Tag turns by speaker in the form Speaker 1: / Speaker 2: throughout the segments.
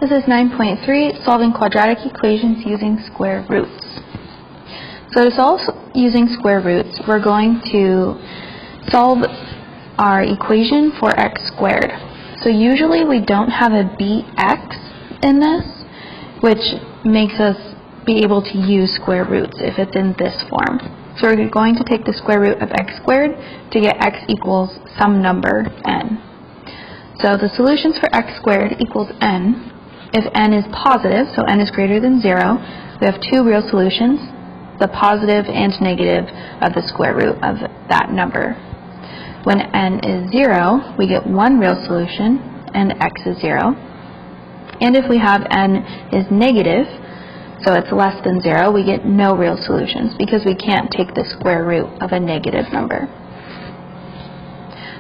Speaker 1: This is 9.3, solving quadratic equations using square roots. So to solve using square roots, we're going to solve our equation for x squared. So usually we don't have a bx in this, which makes us be able to use square roots if it's in this form. So we're going to take the square root of x squared to get x equals some number n. So the solutions for x squared equals n. If n is positive, so n is greater than 0, we have two real solutions, the positive and negative of the square root of that number. When n is 0, we get one real solution, and x is 0. And if we have n is negative, so it's less than 0, we get no real solutions because we can't take the square root of a negative number.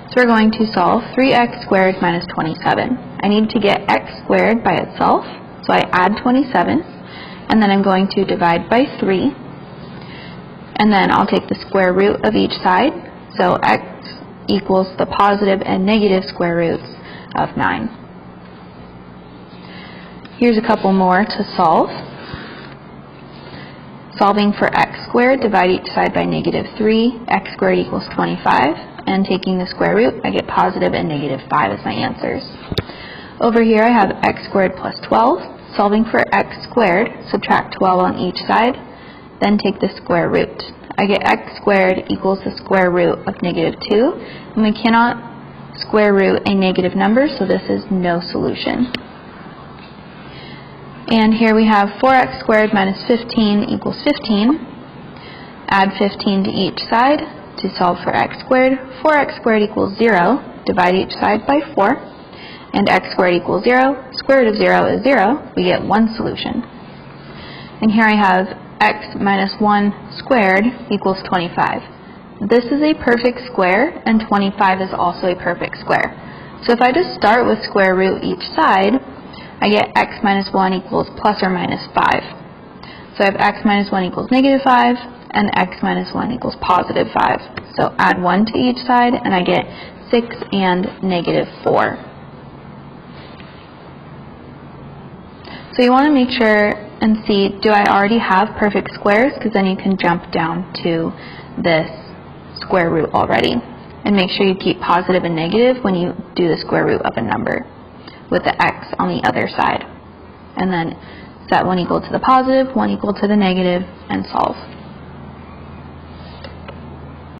Speaker 1: So we're going to solve 3x squared minus 27. I need to get x squared by itself, so I add 27, and then I'm going to divide by 3, and then I'll take the square root of each side, so x equals the positive and negative square roots of 9. Here's a couple more to solve. Solving for x squared, divide each side by negative 3, x squared equals 25, and taking the square root, I get positive and negative 5 as my answers. Over here I have x squared plus 12. Solving for x squared, subtract 12 on each side, then take the square root. I get x squared equals the square root of negative 2, and we cannot square root a negative number, so this is no solution. And here we have 4x squared minus 15 equals 15. Add 15 to each side to solve for x squared. 4x squared equals 0. Divide each side by 4. And x squared equals 0. Square root of 0 is 0. We get one solution. And here I have x minus 1 squared equals 25. This is a perfect square, and 25 is also a perfect square. So if I just start with square root each side, I get x minus 1 equals plus or minus 5. So I have x minus 1 equals negative 5, and x minus 1 equals positive 5. So add 1 to each side, and I get 6 and negative 4. So you want to make sure and see, do I already have perfect squares? Because then you can jump down to this square root already. And make sure you keep positive and negative when you do the square root of a number, with the x on the other side. And then set one equal to the positive, one equal to the negative, and solve.